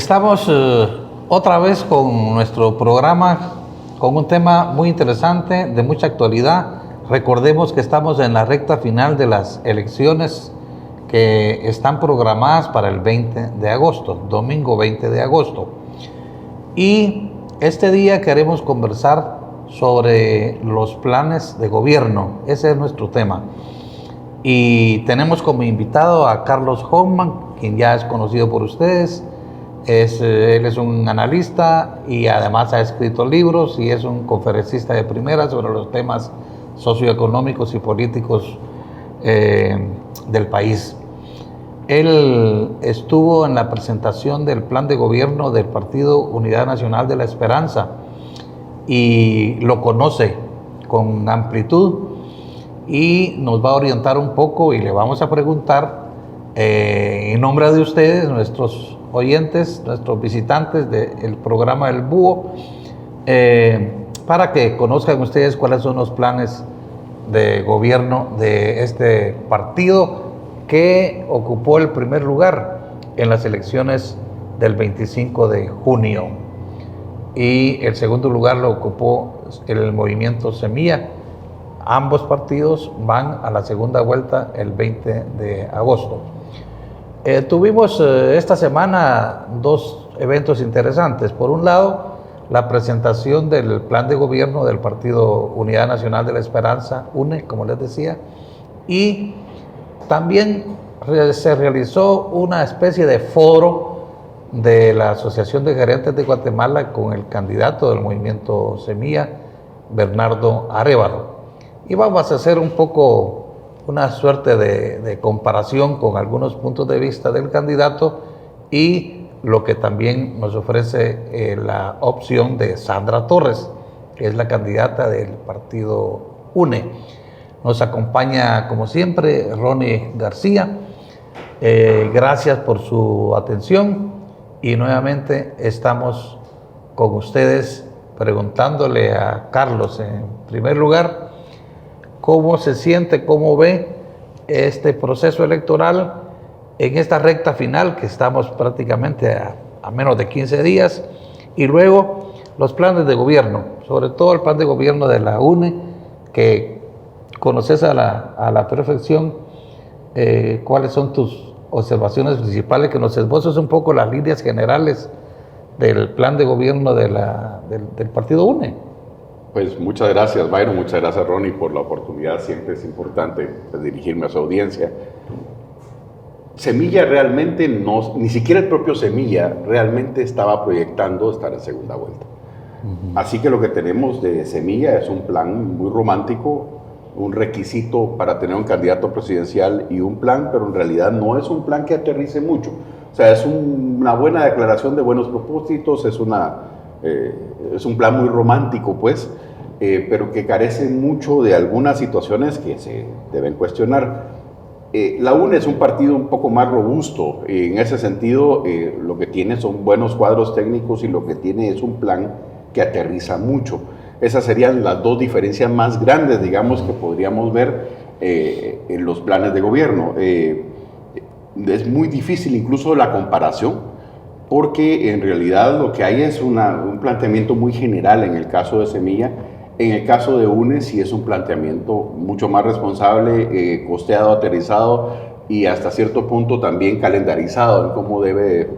Estamos otra vez con nuestro programa, con un tema muy interesante, de mucha actualidad. Recordemos que estamos en la recta final de las elecciones que están programadas para el 20 de agosto, domingo 20 de agosto. Y este día queremos conversar sobre los planes de gobierno. Ese es nuestro tema. Y tenemos como invitado a Carlos Hoffman, quien ya es conocido por ustedes. Él es un analista y además ha escrito libros y es un conferencista de primera sobre los temas socioeconómicos y políticos del país. Él estuvo en la presentación del plan de gobierno del Partido Unidad Nacional de la Esperanza y lo conoce con amplitud y nos va a orientar un poco y le vamos a preguntar en nombre de ustedes, nuestros oyentes, nuestros visitantes del programa El Búho, para que conozcan ustedes cuáles son los planes de gobierno de este partido que ocupó el primer lugar en las elecciones del 25 de junio. Y el segundo lugar lo ocupó el movimiento Semilla. Ambos partidos van a la segunda vuelta el 20 de agosto. Tuvimos esta semana dos eventos interesantes. Por un lado, la presentación del plan de gobierno del Partido Unidad Nacional de la Esperanza, UNE, como les decía, y también se realizó una especie de foro de la Asociación de Gerentes de Guatemala con el candidato del movimiento Semilla, Bernardo Arévalo. Y vamos a hacer un poco una suerte de comparación con algunos puntos de vista del candidato y lo que también nos ofrece la opción de Sandra Torres, que es la candidata del partido UNE. Nos acompaña, como siempre, Ronnie García. Gracias por su atención y nuevamente estamos con ustedes preguntándole a Carlos, en primer lugar, cómo se siente, cómo ve este proceso electoral en esta recta final, que estamos prácticamente a menos de 15 días, y luego los planes de gobierno, sobre todo el plan de gobierno de la UNE, que conoces a la perfección. ¿Cuáles son tus observaciones principales? Que nos esboces un poco las líneas generales del plan de gobierno del partido UNE. Pues muchas gracias, Byron, muchas gracias, Ronnie, por la oportunidad. Siempre es importante dirigirme a su audiencia. Semilla realmente no, ni siquiera el propio Semilla realmente estaba proyectando estar en segunda vuelta. Así que lo que tenemos de Semilla es un plan muy romántico, un requisito para tener un candidato presidencial y un plan, pero en realidad no es un plan que aterrice mucho. O sea, es una buena declaración de buenos propósitos, es un plan muy romántico, pues, pero que carece mucho de algunas situaciones que se deben cuestionar. La UNE es un partido un poco más robusto. En ese sentido, lo que tiene son buenos cuadros técnicos y lo que tiene es un plan que aterriza mucho. Esas serían las dos diferencias más grandes, digamos, que podríamos ver en los planes de gobierno. Es muy difícil incluso la comparación, porque en realidad lo que hay es un planteamiento muy general en el caso de Semilla. En el caso de UNE sí es un planteamiento mucho más responsable, costeado, aterrizado y hasta cierto punto también calendarizado en cómo debe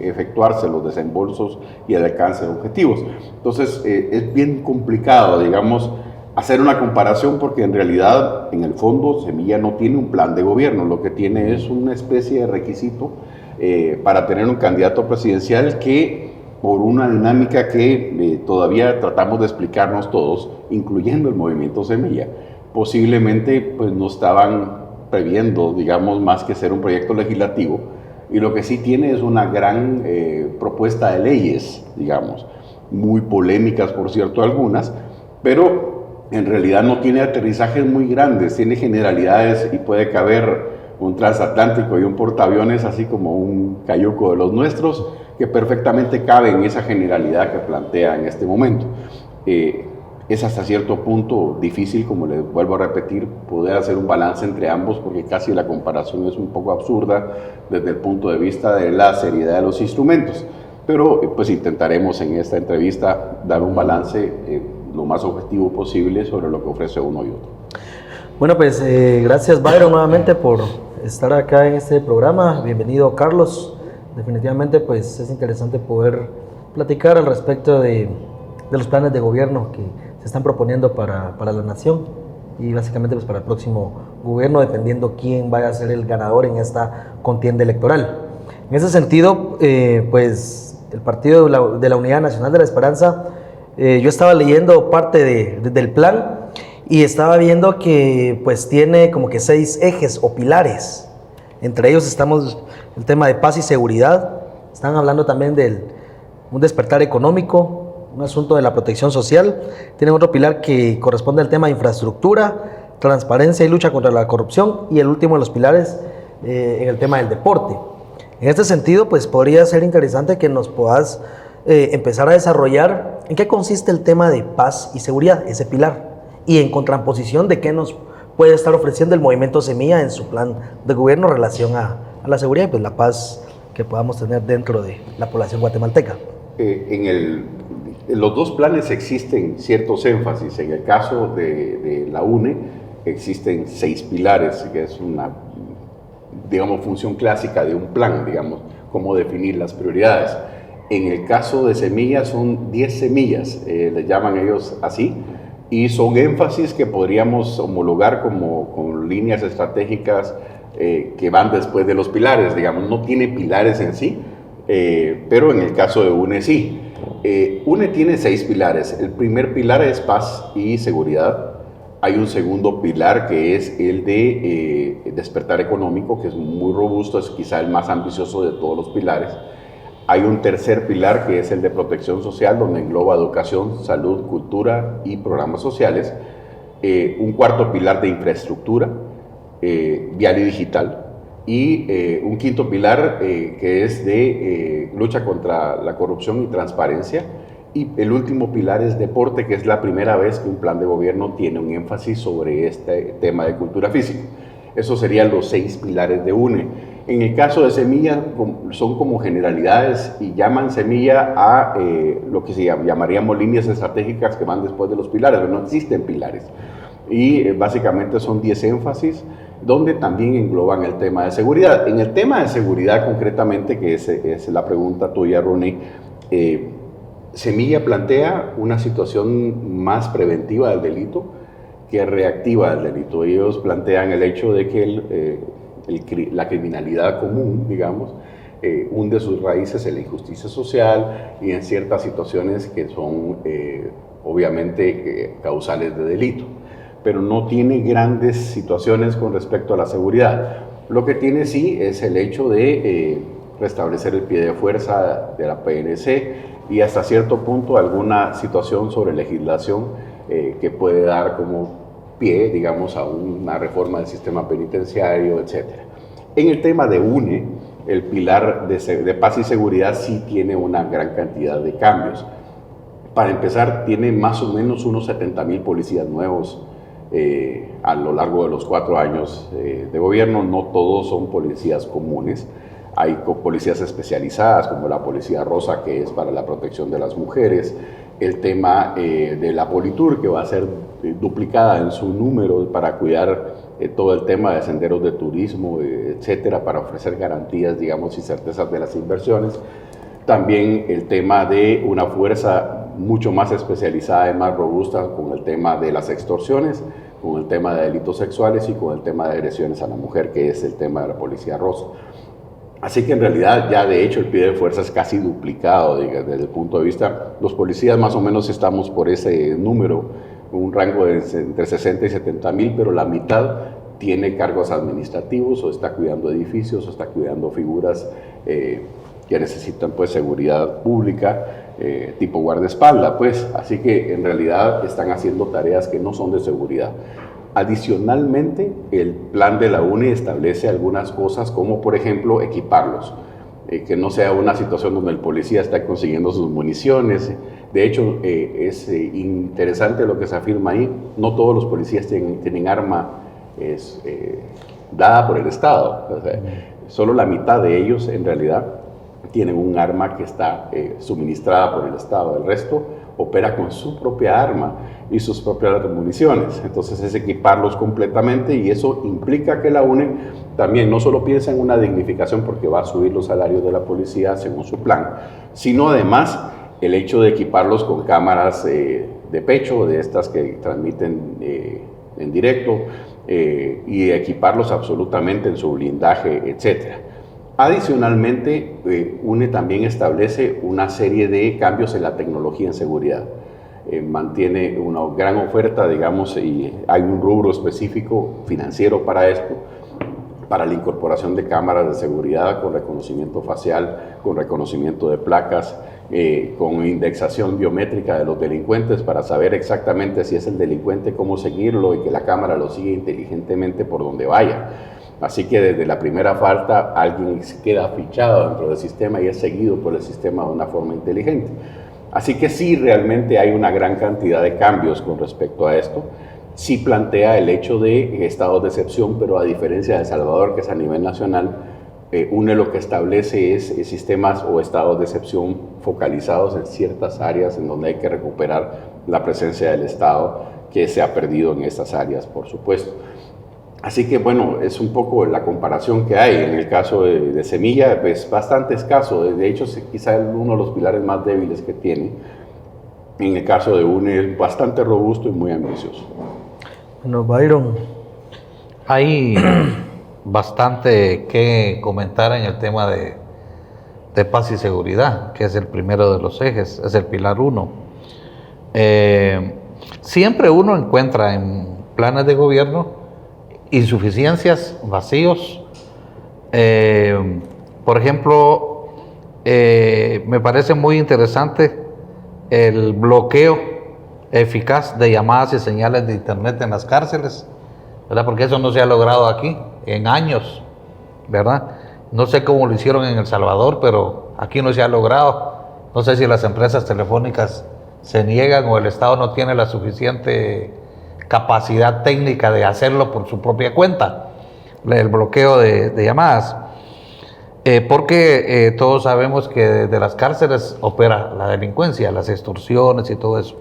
efectuarse los desembolsos y el alcance de objetivos. Entonces es bien complicado, digamos, hacer una comparación, porque en realidad, en el fondo, Semilla no tiene un plan de gobierno. Lo que tiene es una especie de requisito para tener un candidato presidencial que, por una dinámica que todavía tratamos de explicarnos todos, incluyendo el movimiento Semilla, posiblemente pues no estaban previendo, digamos, más que ser un proyecto legislativo, y lo que sí tiene es una gran propuesta de leyes, digamos, muy polémicas, por cierto, algunas, pero en realidad no tiene aterrizajes muy grandes, tiene generalidades y puede caber un transatlántico y un portaaviones, así como un cayuco de los nuestros, que perfectamente cabe en esa generalidad que plantea en este momento. Es hasta cierto punto difícil, como les vuelvo a repetir, poder hacer un balance entre ambos, porque casi la comparación es un poco absurda desde el punto de vista de la seriedad de los instrumentos. pero pues intentaremos en esta entrevista dar un balance lo más objetivo posible sobre lo que ofrece uno y otro. Bueno, pues gracias Byron nuevamente por estar acá en este programa. Bienvenido Carlos. Definitivamente pues es interesante poder platicar al respecto de los planes de gobierno que se están proponiendo para la nación y básicamente pues para el próximo gobierno, dependiendo quién vaya a ser el ganador en esta contienda electoral. En ese sentido, pues el Partido de la Unidad Nacional de la Esperanza, yo estaba leyendo parte del plan y estaba viendo que pues tiene como que 6 ejes o pilares. Entre ellos estamos el tema de paz y seguridad. Están hablando también de un despertar económico, un asunto de la protección social. Tienen otro pilar que corresponde al tema de infraestructura, transparencia y lucha contra la corrupción. Y el último de los pilares en el tema del deporte. En este sentido, pues podría ser interesante que nos puedas empezar a desarrollar en qué consiste el tema de paz y seguridad, ese pilar, y en contraposición de qué nos puede estar ofreciendo el Movimiento Semilla en su plan de gobierno en relación a la seguridad y pues la paz que podamos tener dentro de la población guatemalteca. En los dos planes existen ciertos énfasis. En el caso de la UNE existen 6 pilares, que es una, digamos, función clásica de un plan, digamos, cómo definir las prioridades. En el caso de semillas son 10 semillas, les llaman ellos así, y son énfasis que podríamos homologar como con líneas estratégicas que van después de los pilares, digamos, no tiene pilares en sí, pero en el caso de UNE sí. UNE tiene 6 pilares. El primer pilar es paz y seguridad. Hay un segundo pilar que es el de despertar económico, que es muy robusto, es quizá el más ambicioso de todos los pilares. Hay un tercer pilar que es el de protección social, donde engloba educación, salud, cultura y programas sociales. Un cuarto pilar de infraestructura, vial y digital. Y un quinto pilar que es de lucha contra la corrupción y transparencia. Y el último pilar es deporte, que es la primera vez que un plan de gobierno tiene un énfasis sobre este tema de cultura física. Esos serían los 6 pilares de UNE. En el caso de Semilla son como generalidades y llaman Semilla a lo que llamaríamos líneas estratégicas que van después de los pilares, pero no existen pilares. Y básicamente son 10 énfasis donde también engloban el tema de seguridad. En el tema de seguridad concretamente, que es la pregunta tuya, Ronnie, Semilla plantea una situación más preventiva del delito que reactiva del delito. Ellos plantean el hecho de que la criminalidad común, digamos, hunde sus raíces en la injusticia social y en ciertas situaciones que son obviamente causales de delito, pero no tiene grandes situaciones con respecto a la seguridad. Lo que tiene sí es el hecho de restablecer el pie de fuerza de la PNC y hasta cierto punto alguna situación sobre legislación que puede dar como pie, digamos, a una reforma del sistema penitenciario, etc. En el tema de UNE, el pilar de paz y seguridad sí tiene una gran cantidad de cambios. Para empezar, tiene más o menos unos 70,000 policías nuevos a lo largo de los 4 años de gobierno. No todos son policías comunes. Hay policías especializadas, como la Policía Rosa, que es para la protección de las mujeres. El tema de la Politur, que va a ser duplicada en su número para cuidar todo el tema de senderos de turismo, etcétera, para ofrecer garantías, digamos, y certezas de las inversiones. También el tema de una fuerza mucho más especializada y más robusta con el tema de las extorsiones, con el tema de delitos sexuales y con el tema de agresiones a la mujer, que es el tema de la Policía Rosa. Así que en realidad ya de hecho el pie de fuerza es casi duplicado desde el punto de vista, los policías más o menos estamos por ese número, un rango de entre 60 y 70,000, pero la mitad tiene cargos administrativos o está cuidando edificios o está cuidando figuras que necesitan pues seguridad pública, tipo guardaespaldas, pues. Así que en realidad están haciendo tareas que no son de seguridad. Adicionalmente, el plan de la UNE establece algunas cosas como, por ejemplo, equiparlos. Que no sea una situación donde el policía está consiguiendo sus municiones. De hecho, es interesante lo que se afirma ahí. No todos los policías tienen arma dada por el Estado. O sea, solo la mitad de ellos, en realidad, tienen un arma que está suministrada por el Estado. El resto opera con su propia arma y sus propias municiones. Entonces es equiparlos completamente, y eso implica que la UNE también no solo piensa en una dignificación porque va a subir los salarios de la policía según su plan, sino además el hecho de equiparlos con cámaras de pecho, de estas que transmiten en directo, y equiparlos absolutamente en su blindaje, etc. Adicionalmente, UNE también establece una serie de cambios en la tecnología en seguridad. Mantiene una gran oferta, digamos, y hay un rubro específico financiero para esto, para la incorporación de cámaras de seguridad con reconocimiento facial, con reconocimiento de placas, con indexación biométrica de los delincuentes para saber exactamente si es el delincuente, cómo seguirlo y que la cámara lo siga inteligentemente por donde vaya. Así que desde la primera falta alguien queda fichado dentro del sistema y es seguido por el sistema de una forma inteligente. Así que sí, realmente hay una gran cantidad de cambios con respecto a esto. Sí plantea el hecho de estados de excepción, pero a diferencia de El Salvador, que es a nivel nacional, UNE lo que establece es sistemas o estados de excepción focalizados en ciertas áreas en donde hay que recuperar la presencia del Estado que se ha perdido en estas áreas, por supuesto. Así que bueno, es un poco la comparación que hay. En el caso de Semilla, pues bastante escaso. De hecho, quizá uno de los pilares más débiles que tiene. En el caso de UNE es bastante robusto y muy ambicioso. Bueno, Byron. Hay bastante que comentar en el tema de paz y seguridad, que es el primero de los ejes, es el pilar 1. Siempre uno encuentra en planes de gobierno insuficiencias, vacíos. Por ejemplo, me parece muy interesante el bloqueo eficaz de llamadas y señales de internet en las cárceles, ¿verdad? Porque eso no se ha logrado aquí en años, ¿verdad? No sé cómo lo hicieron en El Salvador, pero aquí no se ha logrado. No sé si las empresas telefónicas se niegan o el Estado no tiene la suficiente capacidad técnica de hacerlo por su propia cuenta, el bloqueo de llamadas. Porque todos sabemos que desde las cárceles opera la delincuencia, las extorsiones y todo eso.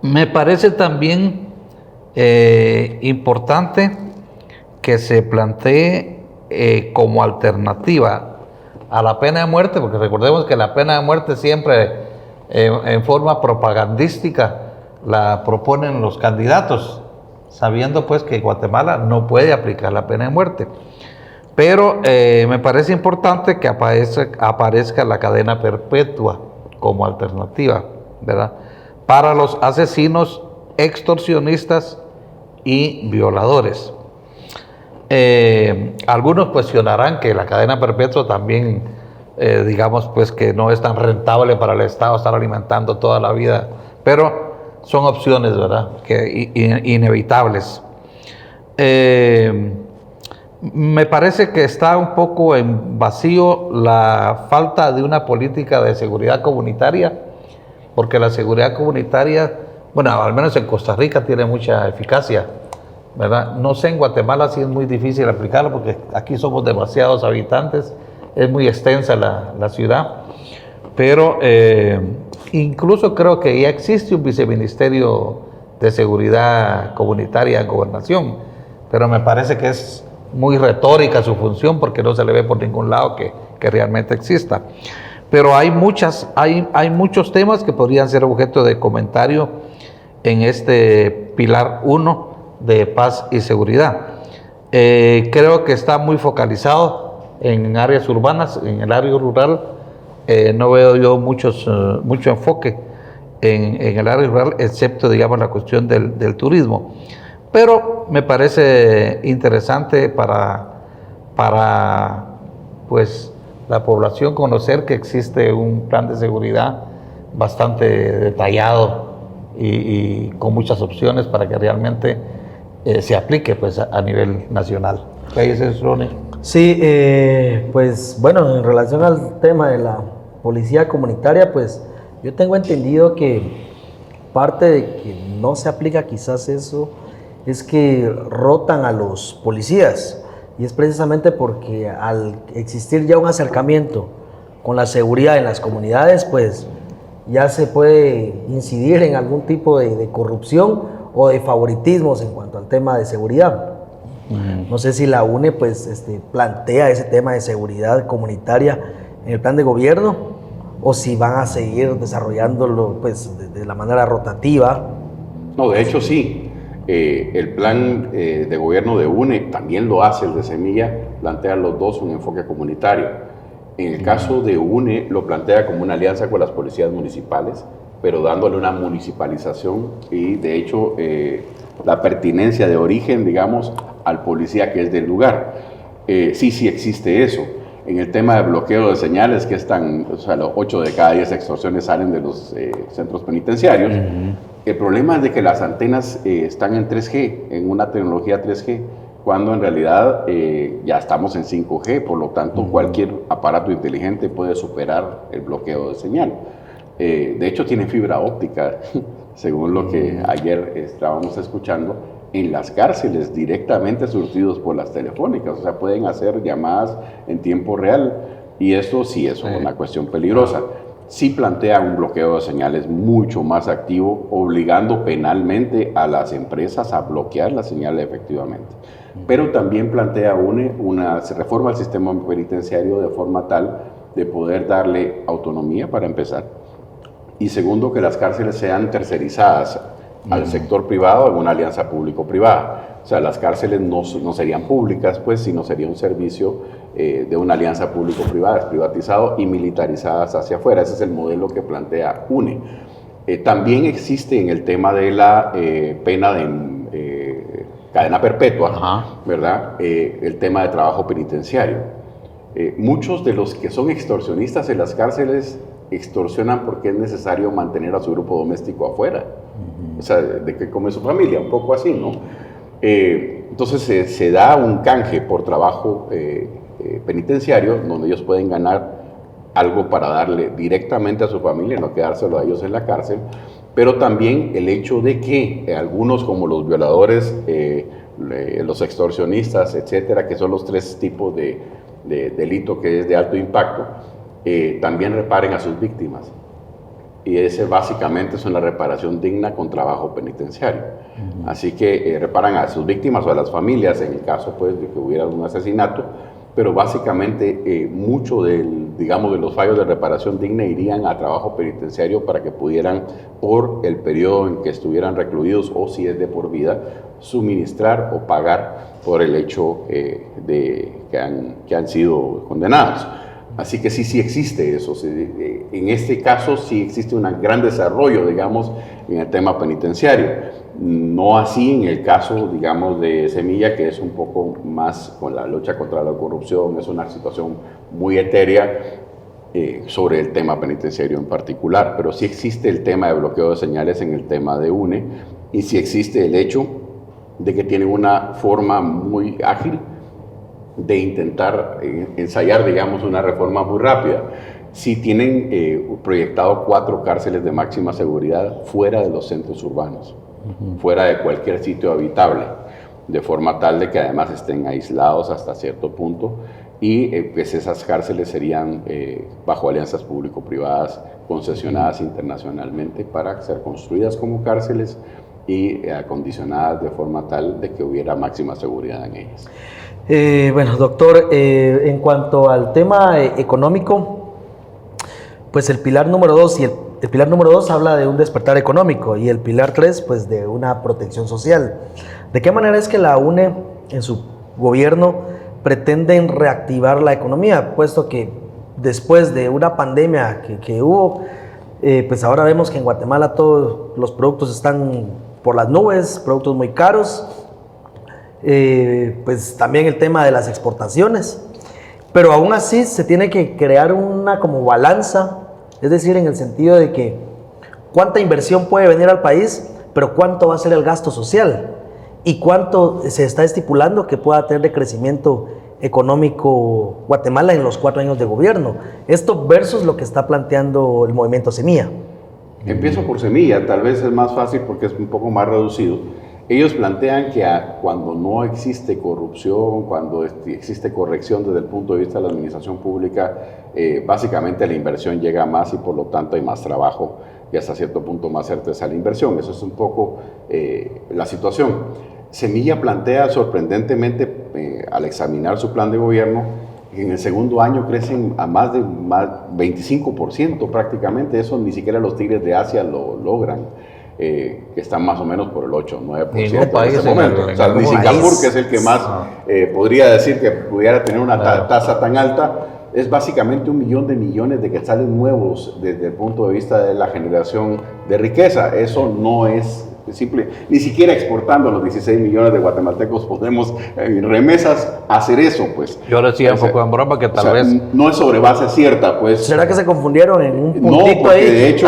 Me parece también importante que se plantee como alternativa a la pena de muerte, porque recordemos que la pena de muerte siempre en forma propagandística la proponen los candidatos, sabiendo pues que Guatemala no puede aplicar la pena de muerte. Pero me parece importante que aparezca la cadena perpetua como alternativa, ¿verdad?, para los asesinos, extorsionistas y violadores. Algunos cuestionarán que la cadena perpetua también, digamos, pues que no es tan rentable para el Estado estar alimentando toda la vida, pero son opciones, ¿verdad?, que inevitables. Me parece que está un poco en vacío la falta de una política de seguridad comunitaria, porque la seguridad comunitaria, bueno, al menos en Costa Rica tiene mucha eficacia, ¿verdad? No sé, en Guatemala sí es muy difícil aplicarlo porque aquí somos demasiados habitantes, es muy extensa la ciudad, pero incluso creo que ya existe un viceministerio de seguridad comunitaria en gobernación, pero me parece que es muy retórica su función porque no se le ve por ningún lado que realmente exista. Pero hay muchos temas que podrían ser objeto de comentario en este pilar 1 de paz y seguridad. Creo que está muy focalizado en áreas urbanas, en el área rural. No veo yo mucho enfoque en el área rural, excepto, digamos, la cuestión del turismo. Pero me parece interesante para pues, la población conocer que existe un plan de seguridad bastante detallado y con muchas opciones para que realmente se aplique pues, a nivel nacional. ¿Qué dices, Ronnie? Sí, pues bueno, en relación al tema de la policía comunitaria, pues yo tengo entendido que parte de que no se aplica quizás eso es que rotan a los policías. y es precisamente porque al existir ya un acercamiento con la seguridad en las comunidades, pues ya se puede incidir en algún tipo de corrupción o de favoritismos en cuanto al tema de seguridad. No sé si la UNE pues plantea ese tema de seguridad comunitaria en el plan de gobierno o si van a seguir desarrollándolo pues de la manera rotativa. No, de hecho sí. El plan de gobierno de UNE también lo hace, el de Semilla, plantea los dos un enfoque comunitario. En el caso de UNE lo plantea como una alianza con las policías municipales, pero dándole una municipalización y de hecho la pertinencia de origen, digamos, al policía que es del lugar. Sí existe eso. En el tema de bloqueo de señales, que están, o sea, los 8 de cada 10 extorsiones salen de los centros penitenciarios. El problema es de que las antenas están en 3G, en una tecnología 3G, cuando en realidad ya estamos en 5G, por lo tanto cualquier aparato inteligente puede superar el bloqueo de señal. De hecho tiene fibra óptica, según lo que ayer estábamos escuchando, en las cárceles directamente surtidos por las telefónicas, o sea, pueden hacer llamadas en tiempo real y esto sí es una cuestión peligrosa. Sí plantea un bloqueo de señales mucho más activo, obligando penalmente a las empresas a bloquear las señales efectivamente. Pero también plantea una reforma al sistema penitenciario de forma tal de poder darle autonomía para empezar. Y segundo, que las cárceles sean tercerizadas al sector privado en una alianza público-privada. O sea, las cárceles no serían públicas, pues, sino sería un servicio de una alianza público-privada, privatizado y militarizadas hacia afuera. Ese es el modelo que plantea UNE. También existe en el tema de la pena de cadena perpetua, ¿verdad? El tema de trabajo penitenciario. Muchos de los que son extorsionistas en las cárceles extorsionan porque es necesario mantener a su grupo doméstico afuera. O sea, de que come su familia, un poco así, ¿no? Entonces se da un canje por trabajo penitenciario, donde ellos pueden ganar algo para darle directamente a su familia, no quedárselo a ellos en la cárcel, pero también el hecho de que algunos, como los violadores, los extorsionistas, etcétera, que son los 3 tipos de delito que es de alto impacto, también reparen a sus víctimas. Y ese básicamente es una reparación digna con trabajo penitenciario. Así que reparan a sus víctimas o a las familias en el caso pues, de que hubiera un asesinato, pero básicamente mucho de los fallos de reparación digna irían a trabajo penitenciario para que pudieran, por el periodo en que estuvieran recluidos o si es de por vida, suministrar o pagar por el hecho de que han sido condenados. Así que sí existe eso. En este caso sí existe un gran desarrollo, digamos, en el tema penitenciario. No así en el caso, digamos, de Semilla, que es un poco más con la lucha contra la corrupción, es una situación muy etérea sobre el tema penitenciario en particular. Pero sí existe el tema de bloqueo de señales en el tema de UNE y sí existe el hecho de que tienen una forma muy ágil de intentar ensayar, digamos, una reforma muy rápida. Si tienen proyectado 4 cárceles de máxima seguridad fuera de los centros urbanos, fuera de cualquier sitio habitable, de forma tal de que además estén aislados hasta cierto punto y pues esas cárceles serían bajo alianzas público-privadas concesionadas internacionalmente para ser construidas como cárceles y acondicionadas de forma tal de que hubiera máxima seguridad en ellas. Bueno, doctor, en cuanto al tema económico, pues el pilar número 2 el pilar número 2 habla de un despertar económico y el pilar 3 pues de una protección social. ¿De qué manera es que la UNE en su gobierno pretenden reactivar la economía? Puesto que después de una pandemia que hubo, pues ahora vemos que en Guatemala todos los productos están por las nubes, productos muy caros. Pues también el tema de las exportaciones, pero aún así se tiene que crear una como balanza, es decir, en el sentido de que cuánta inversión puede venir al país, pero cuánto va a ser el gasto social y cuánto se está estipulando que pueda tener de crecimiento económico Guatemala en los 4 años de gobierno. Esto versus lo que está planteando el movimiento Semilla. Empiezo por Semilla, tal vez es más fácil porque es un poco más reducido. Ellos plantean que cuando no existe corrupción, cuando existe corrección desde el punto de vista de la administración pública, básicamente la inversión llega más y por lo tanto hay más trabajo y hasta cierto punto más certeza la inversión. Eso es un poco la situación. Semilla plantea sorprendentemente, al examinar su plan de gobierno, que en el segundo año crecen a más de 25% prácticamente. Eso ni siquiera los Tigres de Asia lo logran. Que están más o menos por el 8-9% en este momento. O sea, ni Singapur, que es el que más podría decir que pudiera tener una tasa tan alta, es básicamente 1 millón de millones de quetzales nuevos desde el punto de vista de la generación de riqueza. Eso no es simple, ni siquiera exportando a los 16 millones de guatemaltecos podemos en remesas hacer eso, pues. Yo decía un poco en broma que tal vez... No es sobre base cierta, pues. ¿Será que se confundieron en un puntito no, porque ahí? de hecho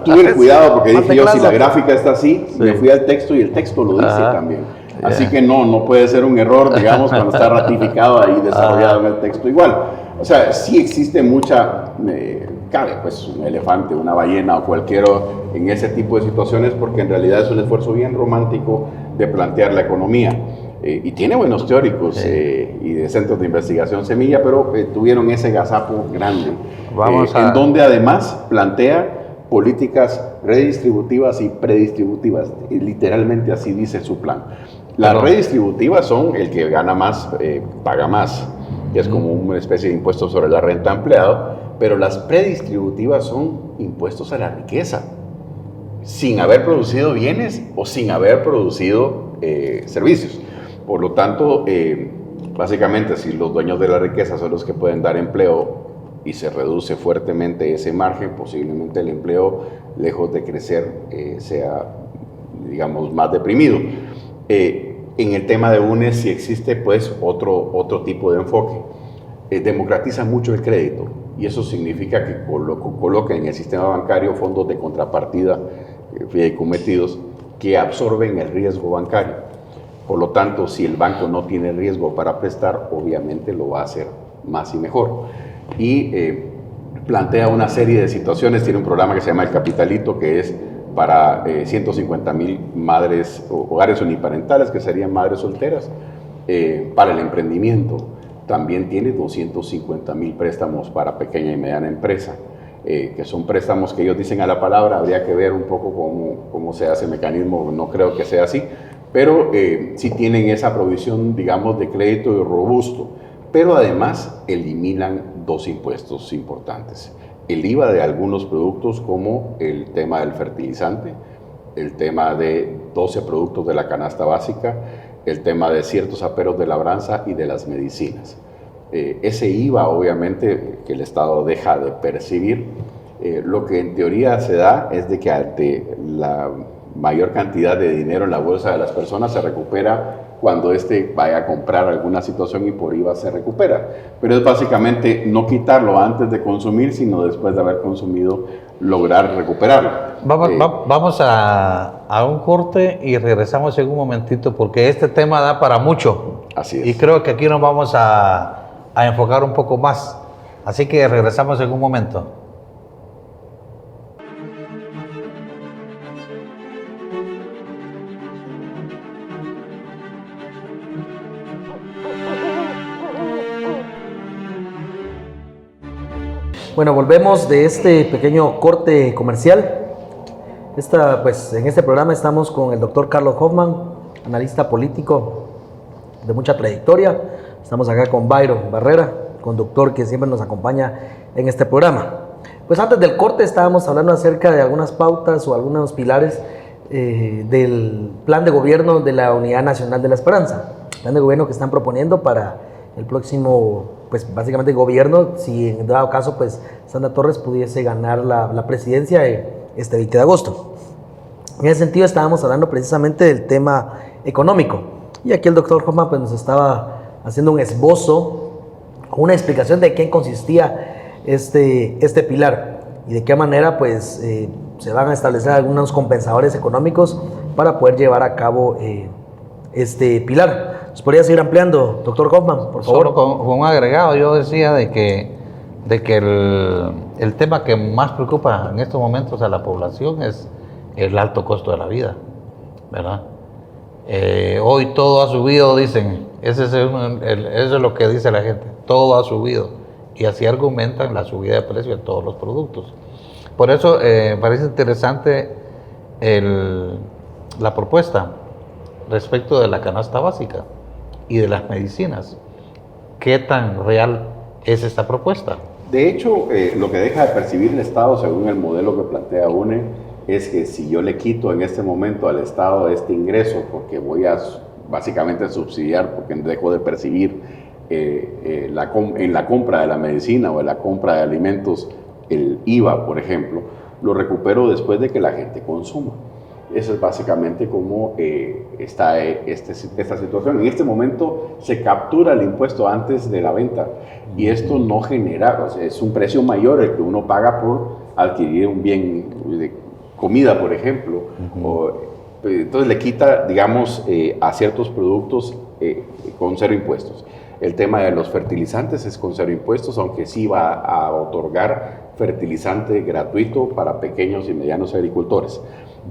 tuve cuidado porque dije yo, si la gráfica está así, me fui al texto y el texto lo dice también. Así que no puede ser un error, digamos, cuando está ratificado ahí, desarrollado en el texto igual. O sea, sí existe mucha... cabe pues un elefante, una ballena o cualquier en ese tipo de situaciones, porque en realidad es un esfuerzo bien romántico de plantear la economía. Y tiene buenos teóricos y de centros de investigación Semilla, pero tuvieron ese gazapo grande, en donde además plantea políticas redistributivas y predistributivas, y literalmente así dice su plan. Las redistributivas son el que gana más, paga más, que es como una especie de impuesto sobre la renta empleado, pero las predistributivas son impuestos a la riqueza, sin haber producido bienes o sin haber producido servicios. Por lo tanto, básicamente, si los dueños de la riqueza son los que pueden dar empleo y se reduce fuertemente ese margen, posiblemente el empleo, lejos de crecer, sea, digamos, más deprimido. En el tema de UNES sí existe, pues, otro tipo de enfoque. Democratiza mucho el crédito. Y eso significa que coloca en el sistema bancario fondos de contrapartida fideicometidos que absorben el riesgo bancario. Por lo tanto, si el banco no tiene riesgo para prestar, obviamente lo va a hacer más y mejor. Y plantea una serie de situaciones. Tiene un programa que se llama El Capitalito, que es para 150,000 madres, hogares uniparentales, que serían madres solteras, para el emprendimiento. También tiene 250,000 préstamos para pequeña y mediana empresa, que son préstamos que ellos dicen a la palabra. Habría que ver un poco cómo se hace el mecanismo, no creo que sea así, pero sí tienen esa provisión, digamos, de crédito robusto. Pero además eliminan 2 impuestos importantes. El IVA de algunos productos, como el tema del fertilizante, el tema de 12 productos de la canasta básica, el tema de ciertos aperos de labranza y de las medicinas. Ese IVA, obviamente, que el Estado deja de percibir, lo que en teoría se da es de que ante la mayor cantidad de dinero en la bolsa de las personas se recupera cuando vaya a comprar alguna situación y por IVA se recupera. Pero es básicamente no quitarlo antes de consumir, sino después de haber consumido lograr recuperarlo. Vamos a un corte y regresamos en un momentito, porque este tema da para mucho. Así es. Y creo que aquí nos vamos a enfocar un poco más. Así que regresamos en un momento. Bueno, volvemos de este pequeño corte comercial. Pues, en este programa estamos con el doctor Carlos Hoffman, analista político de mucha trayectoria. Estamos acá con Byron Barrera, conductor que siempre nos acompaña en este programa. Pues antes del corte estábamos hablando acerca de algunas pautas o algunos pilares del plan de gobierno de la Unidad Nacional de la Esperanza. Plan de gobierno que están proponiendo para el próximo, pues básicamente gobierno, si en dado caso pues Sandra Torres pudiese ganar la presidencia este 20 de agosto. En ese sentido estábamos hablando precisamente del tema económico, y aquí el doctor Hoffman pues nos estaba haciendo un esbozo, una explicación de qué consistía este pilar y de qué manera pues se van a establecer algunos compensadores económicos para poder llevar a cabo este pilar. ¿Nos podría seguir ampliando, doctor Hoffman, por favor? Solo con un agregado, yo decía de que el tema que más preocupa en estos momentos a la población es el alto costo de la vida, ¿verdad? Hoy todo ha subido, dicen. Eso es lo que dice la gente. Todo ha subido. Y así argumentan la subida de precio de todos los productos. Por eso parece interesante la propuesta respecto de la canasta básica y de las medicinas. ¿Qué tan real es esta propuesta? De hecho, lo que deja de percibir el Estado, según el modelo que plantea UNE, es que si yo le quito en este momento al Estado este ingreso, porque voy a básicamente subsidiar, porque dejo de percibir en la compra de la medicina o en la compra de alimentos el IVA, por ejemplo, lo recupero después de que la gente consuma. Eso es básicamente cómo está esta situación. En este momento se captura el impuesto antes de la venta y esto no genera, o sea, es un precio mayor el que uno paga por adquirir un bien de comida, por ejemplo. Entonces le quita, digamos, a ciertos productos con cero impuestos. El tema de los fertilizantes es con cero impuestos, aunque sí va a otorgar fertilizante gratuito para pequeños y medianos agricultores.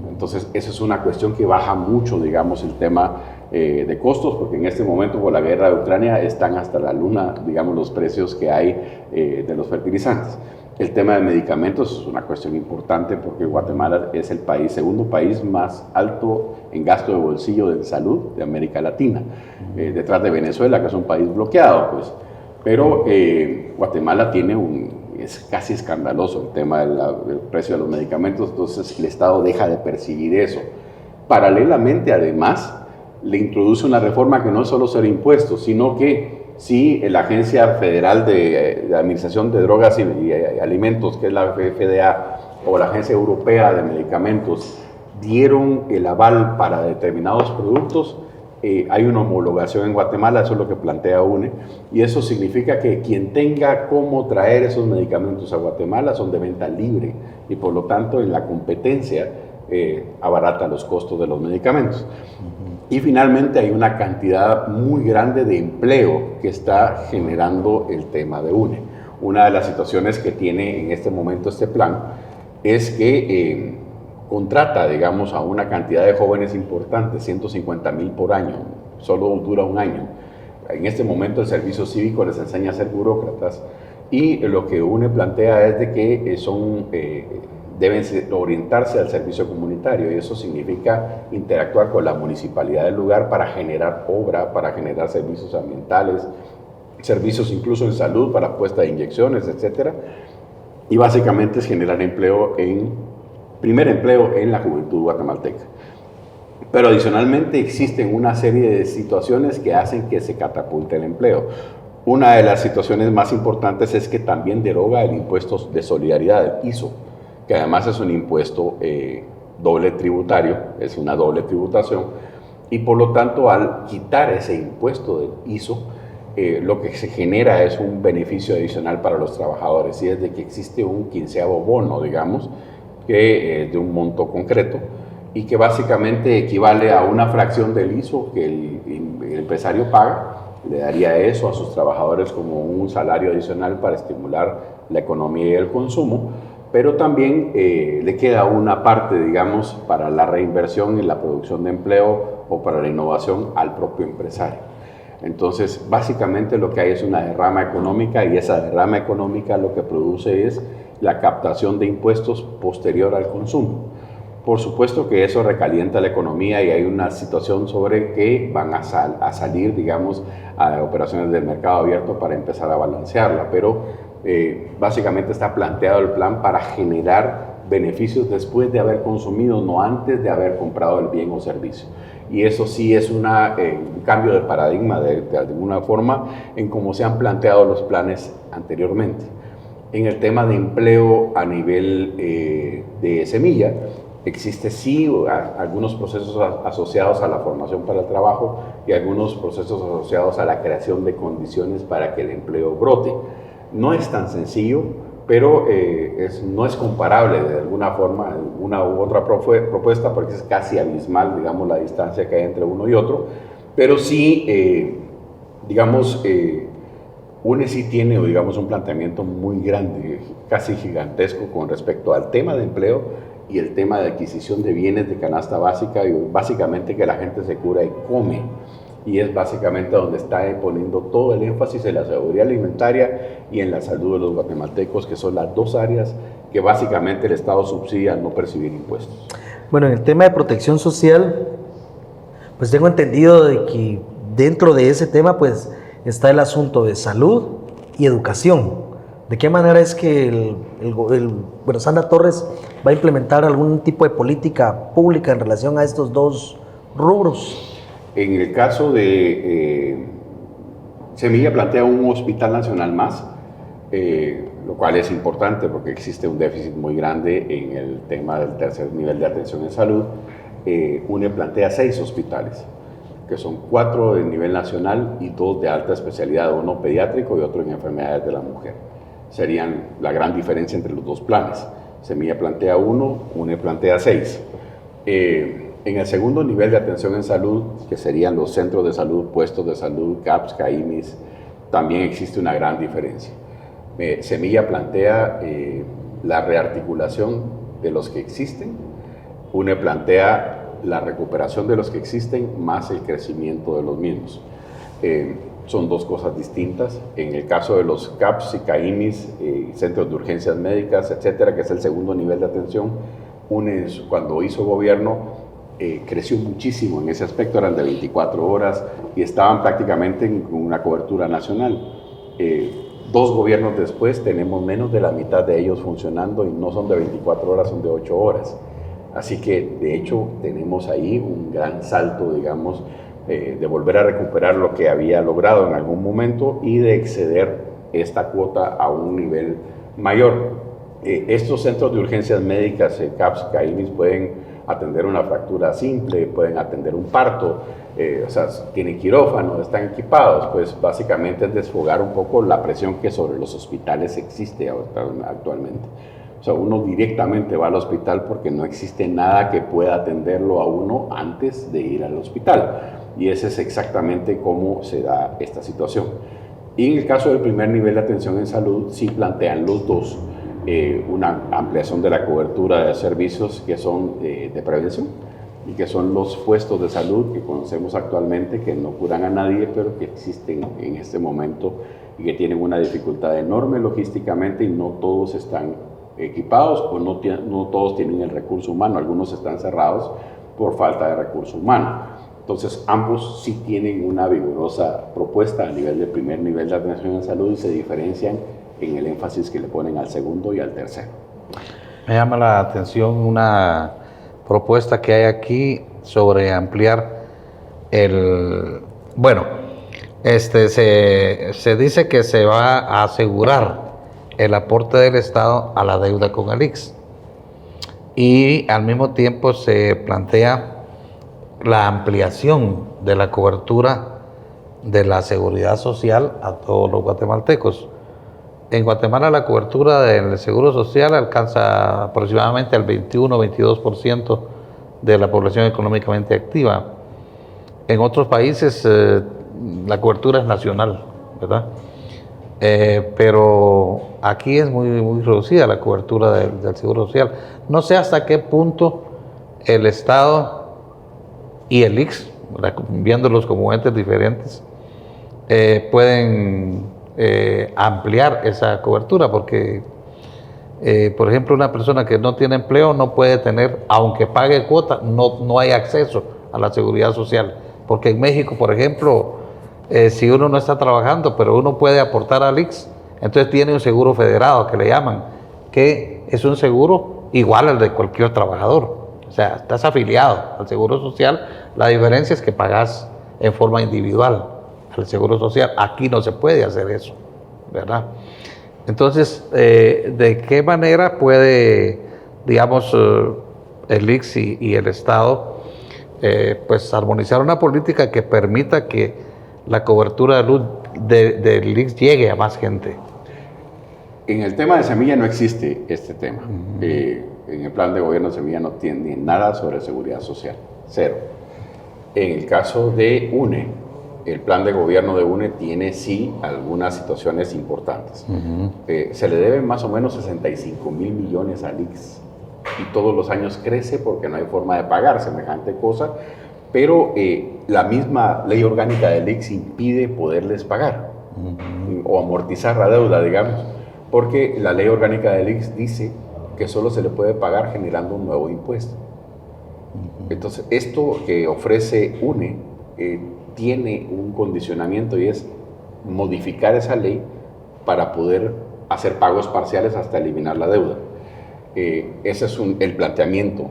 Entonces, esa es una cuestión que baja mucho, digamos, el tema de costos, porque en este momento, por la guerra de Ucrania, están hasta la luna, digamos, los precios que hay de los fertilizantes. El tema de medicamentos es una cuestión importante porque Guatemala es el segundo país más alto en gasto de bolsillo de salud de América Latina, detrás de Venezuela, que es un país bloqueado, pues. Pero Guatemala es casi escandaloso el tema del precio de los medicamentos, entonces el Estado deja de percibir eso. Paralelamente, además, le introduce una reforma que no es solo ser impuestos, sino que si la Agencia Federal de Administración de Drogas y Alimentos, que es la FDA, o la Agencia Europea de Medicamentos, dieron el aval para determinados productos, hay una homologación en Guatemala, eso es lo que plantea UNE, y eso significa que quien tenga cómo traer esos medicamentos a Guatemala son de venta libre, y por lo tanto en la competencia abarata los costos de los medicamentos. Y finalmente hay una cantidad muy grande de empleo que está generando el tema de UNE. Una de las situaciones que tiene en este momento este plan es que contrata, digamos, a una cantidad de jóvenes importantes, 150,000 por año, solo dura un año. En este momento el servicio cívico les enseña a ser burócratas y lo que UNE plantea es de que deben orientarse al servicio comunitario y eso significa interactuar con la municipalidad del lugar para generar obra, para generar servicios ambientales, servicios incluso en salud para puesta de inyecciones, etc. Y básicamente es generar primer empleo en la juventud guatemalteca. Pero adicionalmente existen una serie de situaciones que hacen que se catapulte el empleo. Una de las situaciones más importantes es que también deroga el impuesto de solidaridad, el ISO, que además es un impuesto doble tributario, es una doble tributación, y por lo tanto al quitar ese impuesto del ISO, lo que se genera es un beneficio adicional para los trabajadores, y es de que existe un 15avo bono, digamos, que de un monto concreto, y que básicamente equivale a una fracción del ISO que el empresario paga, le daría eso a sus trabajadores como un salario adicional para estimular la economía y el consumo, pero también le queda una parte, digamos, para la reinversión en la producción de empleo o para la innovación al propio empresario. Entonces, básicamente lo que hay es una derrama económica y esa derrama económica lo que produce es la captación de impuestos posterior al consumo. Por supuesto que eso recalienta la economía y hay una situación sobre que van a salir, digamos, a operaciones del mercado abierto para empezar a balancearla, pero básicamente está planteado el plan para generar beneficios después de haber consumido, no antes de haber comprado el bien o servicio. Y eso sí es un cambio de paradigma de alguna forma en cómo se han planteado los planes anteriormente. En el tema de empleo a nivel de semilla, existe sí algunos procesos asociados a la formación para el trabajo y algunos procesos asociados a la creación de condiciones para que el empleo brote. No es tan sencillo, pero no es comparable de alguna forma una u otra propuesta porque es casi abismal, digamos, la distancia que hay entre uno y otro, pero sí, digamos, UNE sí tiene, digamos, un planteamiento muy grande, casi gigantesco con respecto al tema de empleo y el tema de adquisición de bienes de canasta básica, y básicamente que la gente se cura y come. Y es básicamente donde está poniendo todo el énfasis en la seguridad alimentaria y en la salud de los guatemaltecos, que son las dos áreas que básicamente el Estado subsidia al no percibir impuestos. Bueno, en el tema de protección social, pues tengo entendido de que dentro de ese tema pues está el asunto de salud y educación. ¿De qué manera es que bueno, Sandra Torres va a implementar algún tipo de política pública en relación a estos dos rubros? En el caso de Semilla plantea un hospital nacional más, lo cual es importante porque existe un déficit muy grande en el tema del tercer nivel de atención en salud. UNE plantea 6 hospitales, que son 4 de nivel nacional y 2 de alta especialidad, uno pediátrico y otro en enfermedades de la mujer. Serían la gran diferencia entre los dos planes. Semilla plantea 1, UNE plantea 6. En el segundo nivel de atención en salud, que serían los centros de salud, puestos de salud, CAPS, CAIMIS, también existe una gran diferencia. Semilla plantea la rearticulación de los que existen, UNE plantea la recuperación de los que existen más el crecimiento de los mismos. Son dos cosas distintas. En el caso de los CAPS y CAIMIS, centros de urgencias médicas, etcétera, que es el segundo nivel de atención, UNE cuando hizo gobierno creció muchísimo en ese aspecto, eran de 24 horas y estaban prácticamente en una cobertura nacional. 2 gobiernos después tenemos menos de la mitad de ellos funcionando y no son de 24 horas, son de 8 horas. Así que de hecho tenemos ahí un gran salto, digamos, de volver a recuperar lo que había logrado en algún momento y de exceder esta cuota a un nivel mayor. Estos centros de urgencias médicas, CAPS, CAIMIS, pueden atender una fractura simple, pueden atender un parto, o sea, tienen quirófano, están equipados, pues básicamente es desfogar un poco la presión que sobre los hospitales existe actualmente. O sea, uno directamente va al hospital porque no existe nada que pueda atenderlo a uno antes de ir al hospital. Y ese es exactamente cómo se da esta situación. Y en el caso del primer nivel de atención en salud, sí plantean los dos una ampliación de la cobertura de servicios que son de prevención y que son los puestos de salud que conocemos actualmente, que no curan a nadie, pero que existen en este momento y que tienen una dificultad enorme logísticamente y no todos están equipados o no todos tienen el recurso humano, algunos están cerrados por falta de recurso humano. Entonces ambos sí tienen una vigorosa propuesta a nivel de primer nivel de atención en salud y se diferencian en el énfasis que le ponen al segundo y al tercero. Me llama la atención una propuesta que hay aquí sobre ampliar se dice que se va a asegurar el aporte del Estado a la deuda con el ICS y al mismo tiempo se plantea la ampliación de la cobertura de la seguridad social a todos los guatemaltecos. En Guatemala la cobertura del seguro social alcanza aproximadamente el 21-22% de la población económicamente activa. En otros países la cobertura es nacional, ¿verdad? Pero aquí es muy reducida la cobertura del seguro social. No sé hasta qué punto el Estado y el ICS, viéndolos como entes diferentes, pueden ampliar esa cobertura, porque por ejemplo una persona que no tiene empleo no puede tener, aunque pague cuota, no hay acceso a la seguridad social, porque en México, por ejemplo, si uno no está trabajando pero uno puede aportar al ICS, entonces tiene un seguro federado que le llaman, que es un seguro igual al de cualquier trabajador, o sea, estás afiliado al seguro social, la diferencia es que pagas en forma individual al seguro social. Aquí no se puede hacer eso, ¿verdad? Entonces, ¿de qué manera puede, digamos, el ICS y el Estado pues armonizar una política que permita que la cobertura de luz del ICS llegue a más gente? En el tema de Semilla no existe este tema. En el plan de gobierno de Semilla no tiene nada sobre seguridad social, cero. En el caso de UNE, el plan de gobierno de UNE tiene sí algunas situaciones importantes. Se le deben más o menos 65,000 millones al ICS y todos los años crece porque no hay forma de pagar semejante cosa, pero la misma ley orgánica del ICS impide poderles pagar o amortizar la deuda, digamos, porque la ley orgánica del ICS dice que solo se le puede pagar generando un nuevo impuesto. Entonces, esto que ofrece UNE tiene un condicionamiento y es modificar esa ley para poder hacer pagos parciales hasta eliminar la deuda. Ese es el planteamiento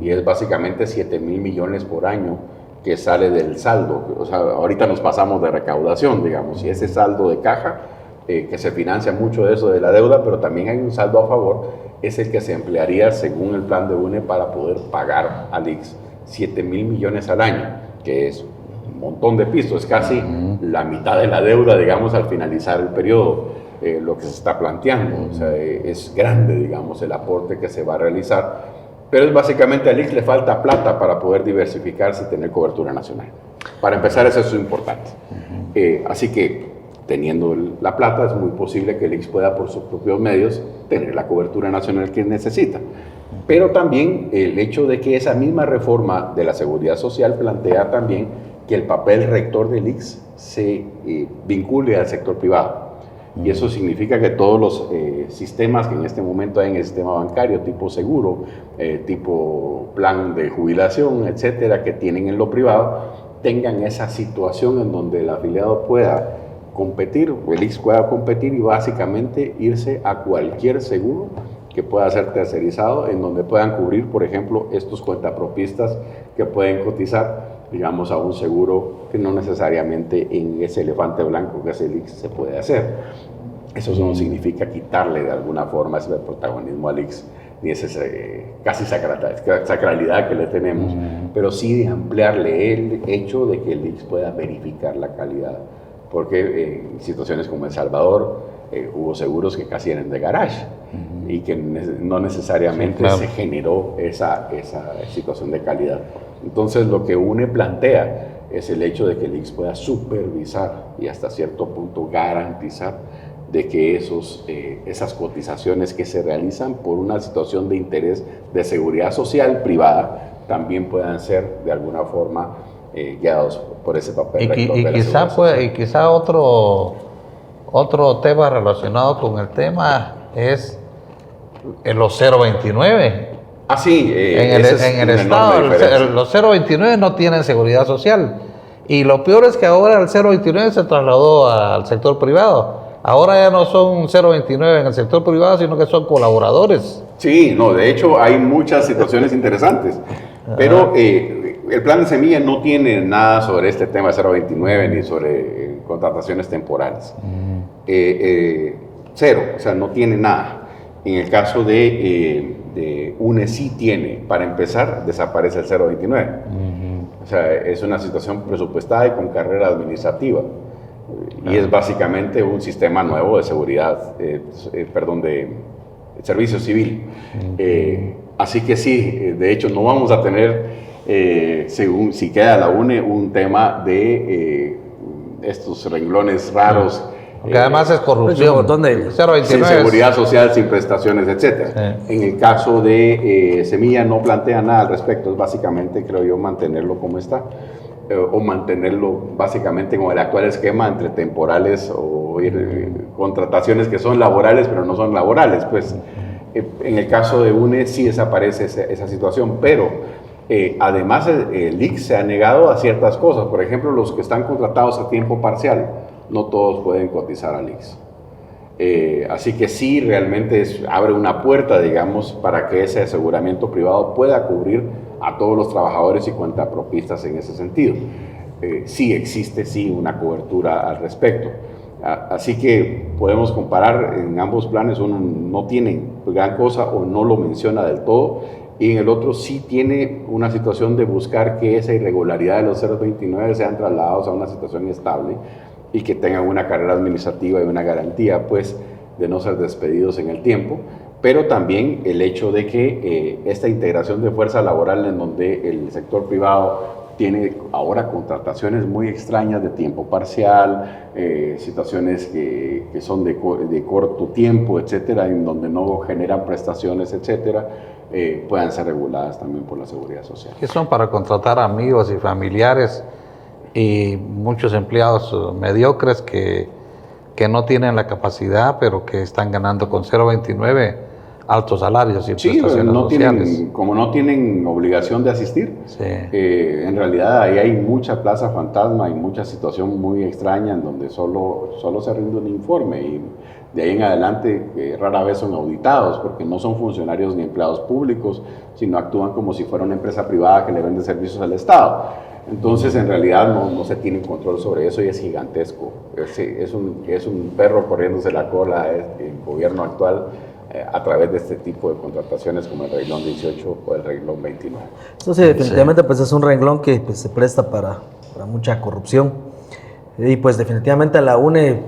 y es básicamente 7,000 millones por año que sale del saldo. O sea, ahorita nos pasamos de recaudación, digamos, y ese saldo de caja, que se financia mucho de eso de la deuda, pero también hay un saldo a favor, es el que se emplearía según el plan de UNE para poder pagar al ICS 7,000 millones al año, que es un montón de pisos, es casi la mitad de la deuda, digamos, al finalizar el periodo, lo que se está planteando. O sea, es grande, digamos, el aporte que se va a realizar, pero es básicamente al ICS le falta plata para poder diversificarse y tener cobertura nacional. Para empezar, eso es importante. Así que, teniendo la plata, es muy posible que el ICS pueda, por sus propios medios, tener la cobertura nacional que necesita. Pero también el hecho de que esa misma reforma de la seguridad social plantea también que el papel rector del ICS se vincule al sector privado. Y eso significa que todos los sistemas que en este momento hay en el sistema bancario, tipo seguro, tipo plan de jubilación, etcétera, que tienen en lo privado, tengan esa situación en donde el afiliado pueda competir, el ICS pueda competir y básicamente irse a cualquier seguro que pueda ser tercerizado, en donde puedan cubrir, por ejemplo, estos cuentapropistas que pueden cotizar, digamos, a un seguro que no necesariamente en ese elefante blanco que es el ICS se puede hacer. Eso no significa quitarle de alguna forma ese protagonismo al ICS, ni esa casi sacralidad que le tenemos, pero sí de ampliarle el hecho de que el ICS pueda verificar la calidad. Porque en situaciones como El Salvador hubo seguros que casi eran de garage y que no necesariamente se generó esa situación de calidad. Entonces, lo que UNE plantea es el hecho de que el ICS pueda supervisar y hasta cierto punto garantizar de que esas cotizaciones que se realizan por una situación de interés de seguridad social privada también puedan ser de alguna forma guiados por ese papel. Y quizá otro tema relacionado con el tema es los 029. Ah, sí, en el Estado, los 029 no tienen seguridad social. Y lo peor es que ahora el 029 se trasladó al sector privado. Ahora ya no son 029 en el sector privado, sino que son colaboradores. Sí, no, de hecho hay muchas situaciones interesantes. Pero el plan de Semilla no tiene nada sobre este tema de 029 ni sobre contrataciones temporales. Cero, o sea, no tiene nada. En el caso de UNE sí tiene. Para empezar, desaparece el 029. O sea, es una situación presupuestada y con carrera administrativa. Y es básicamente un sistema nuevo de seguridad, de servicio civil. Así que sí, de hecho no vamos a tener, según si queda la UNE, un tema de estos renglones raros. Porque además es corrupción. Sin seguridad social, sin prestaciones, etc. En el caso de Semilla no plantea nada al respecto, es básicamente, creo yo, mantenerlo como está. O mantenerlo básicamente con el actual esquema entre temporales o contrataciones que son laborales pero no son laborales. Pues en el caso de UNE sí desaparece esa situación, pero además el ICS se ha negado a ciertas cosas. Por ejemplo, los que están contratados a tiempo parcial, no todos pueden cotizar al ICS. Así que sí, realmente abre una puerta, digamos, para que ese aseguramiento privado pueda cubrir a todos los trabajadores y cuentapropistas en ese sentido. Sí existe, sí, una cobertura al respecto. Así que podemos comparar en ambos planes, uno no tiene gran cosa o no lo menciona del todo, y en el otro sí tiene una situación de buscar que esa irregularidad de los 029 sean trasladados a una situación estable y que tengan una carrera administrativa y una garantía, pues, de no ser despedidos en el tiempo, pero también el hecho de que esta integración de fuerza laboral en donde el sector privado tiene ahora contrataciones muy extrañas de tiempo parcial, situaciones que son de corto tiempo, etcétera, en donde no generan prestaciones, etcétera, puedan ser reguladas también por la Seguridad Social. Que son para contratar amigos y familiares y muchos empleados mediocres que no tienen la capacidad, pero que están ganando con 0.29 altos salarios y prestaciones sociales. Como no tienen obligación de asistir, Sí. En realidad ahí hay mucha plaza fantasma y mucha situación muy extraña en donde solo se rinde un informe y de ahí en adelante rara vez son auditados porque no son funcionarios ni empleados públicos, sino actúan como si fuera una empresa privada que le vende servicios al Estado. Entonces en realidad no se tiene control sobre eso y es gigantesco. Es un perro corriéndose la cola el gobierno actual a través de este tipo de contrataciones como el renglón 18 o el renglón 29. Eso sí, definitivamente pues es un renglón que pues, se presta para mucha corrupción. Y pues definitivamente la UNE,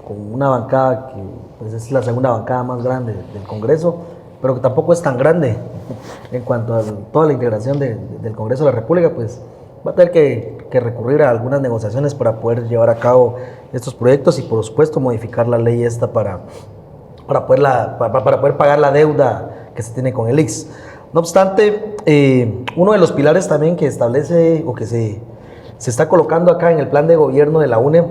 con una bancada que pues, es la segunda bancada más grande del Congreso, pero que tampoco es tan grande en cuanto a toda la integración del Congreso de la República, pues va a tener que recurrir a algunas negociaciones para poder llevar a cabo estos proyectos y por supuesto modificar la ley esta para poder pagar la deuda que se tiene con el ICS. No obstante, uno de los pilares también que establece o que se está colocando acá en el plan de gobierno de la UNE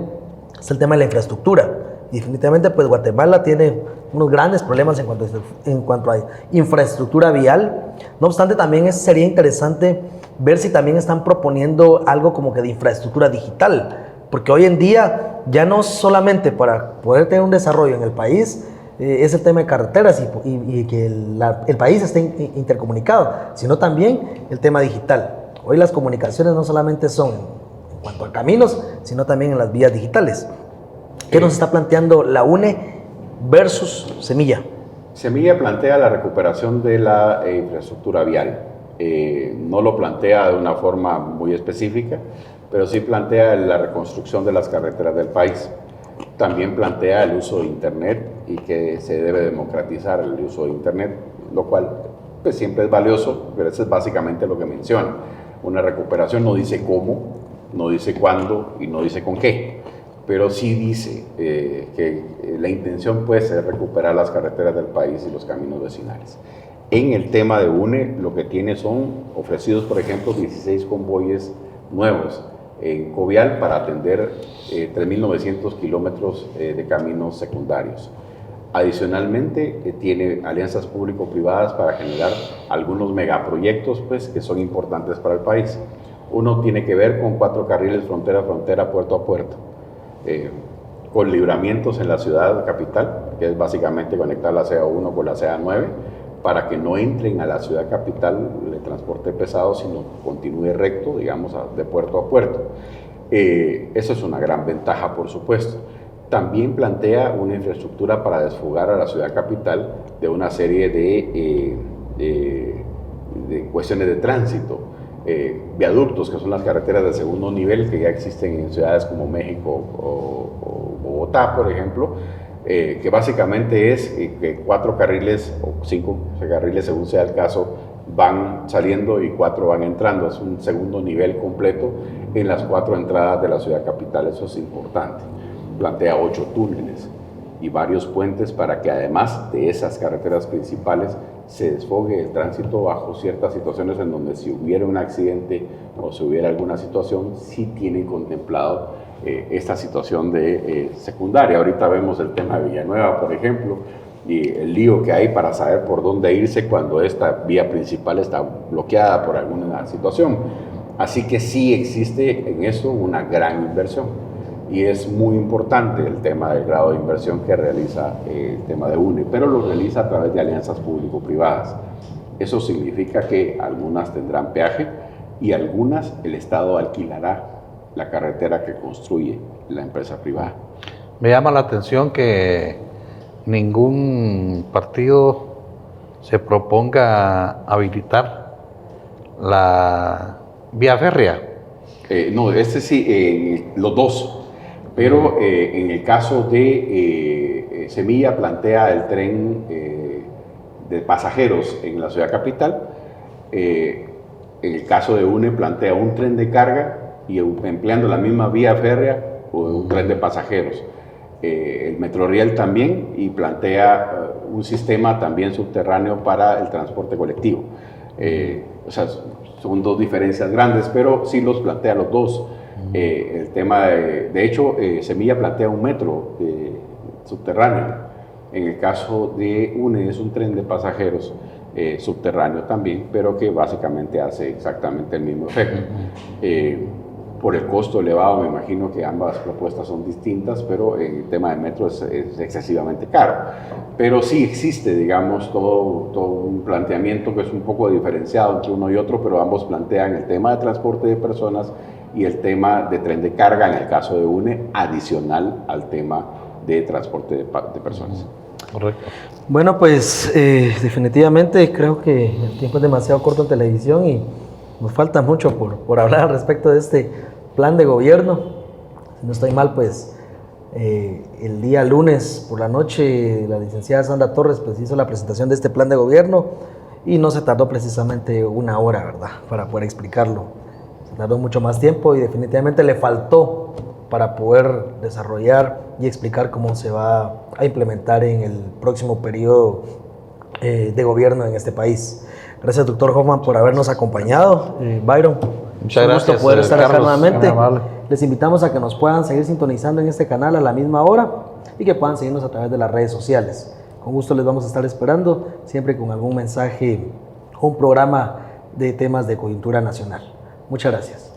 es el tema de la infraestructura. Y definitivamente pues Guatemala tiene unos grandes problemas en cuanto a infraestructura vial. No obstante, también sería interesante ver si también están proponiendo algo como que de infraestructura digital, porque hoy en día ya no solamente para poder tener un desarrollo en el país es el tema de carreteras y que el país esté intercomunicado, sino también el tema digital. Hoy las comunicaciones no solamente son en cuanto a caminos, sino también en las vías digitales. ¿Qué nos está planteando la UNE versus Semilla? Semilla plantea la recuperación de la infraestructura vial. No lo plantea de una forma muy específica, pero sí plantea la reconstrucción de las carreteras del país. También plantea el uso de Internet y que se debe democratizar el uso de Internet, lo cual pues, siempre es valioso, pero eso es básicamente lo que menciona. Una recuperación no dice cómo, no dice cuándo y no dice con qué, pero sí dice que la intención puede ser recuperar las carreteras del país y los caminos vecinales. En el tema de UNE, lo que tiene son ofrecidos, por ejemplo, 16 convoyes nuevos en Covial para atender 3.900 kilómetros de caminos secundarios. Adicionalmente, tiene alianzas público-privadas para generar algunos megaproyectos pues, que son importantes para el país. Uno tiene que ver con 4 carriles frontera a frontera, puerto a puerto, con libramientos en la ciudad capital, que es básicamente conectar la CA1 con la CA9, para que no entren a la ciudad capital el transporte pesado, sino continúe recto, digamos, de puerto a puerto. Eso es una gran ventaja, por supuesto. También plantea una infraestructura para desfogar a la ciudad capital de una serie de cuestiones de tránsito, viaductos, que son las carreteras de segundo nivel que ya existen en ciudades como México o Bogotá, por ejemplo, que básicamente es que 4 carriles o 5 carriles, según sea el caso, van saliendo y 4 van entrando. Es un segundo nivel completo en las 4 entradas de la ciudad capital. Eso es importante. Plantea 8 túneles y varios puentes para que además de esas carreteras principales se desfogue el tránsito bajo ciertas situaciones en donde si hubiera un accidente o si hubiera alguna situación, sí tienen contemplado esta situación de secundaria. Ahorita vemos el tema de Villanueva, por ejemplo, y el lío que hay para saber por dónde irse cuando esta vía principal está bloqueada por alguna situación. Así que sí existe en eso una gran inversión y es muy importante el tema del grado de inversión que realiza el tema de UNE, pero lo realiza a través de alianzas público-privadas. Eso significa que algunas tendrán peaje y algunas el Estado alquilará la carretera que construye la empresa privada. Me llama la atención que ningún partido se proponga habilitar la vía férrea. No, sí, los dos, pero en el caso de Semilla plantea el tren de pasajeros en la ciudad capital, En el caso de UNE plantea un tren de carga y empleando la misma vía férrea o un tren de pasajeros. El Metroriel también, y plantea un sistema también subterráneo para el transporte colectivo. O sea, son dos diferencias grandes, pero sí los plantea los dos. El tema de hecho, Semilla plantea un metro subterráneo. En el caso de UNE es un tren de pasajeros subterráneo también, pero que básicamente hace exactamente el mismo efecto. Por el costo elevado, me imagino que ambas propuestas son distintas, pero el tema de metro es excesivamente caro. Pero sí existe, digamos, todo un planteamiento que es un poco diferenciado entre uno y otro, pero ambos plantean el tema de transporte de personas y el tema de tren de carga, en el caso de UNE, adicional al tema de transporte de personas. Correcto. Bueno, pues definitivamente creo que el tiempo es demasiado corto en televisión y nos falta mucho por hablar al respecto de este plan de gobierno. Si no estoy mal, pues el día lunes por la noche la licenciada Sandra Torres pues hizo la presentación de este plan de gobierno y no se tardó precisamente una hora, ¿verdad?, para poder explicarlo. Se tardó mucho más tiempo y definitivamente le faltó para poder desarrollar y explicar cómo se va a implementar en el próximo periodo de gobierno en este país. Gracias, doctor Hoffman, por habernos acompañado. Byron, muchas un gracias, gusto poder estar acá Carlos, nuevamente. muy amable. Les invitamos a que nos puedan seguir sintonizando en este canal a la misma hora y que puedan seguirnos a través de las redes sociales. Con gusto les vamos a estar esperando, siempre con algún mensaje o un programa de temas de coyuntura nacional. Muchas gracias.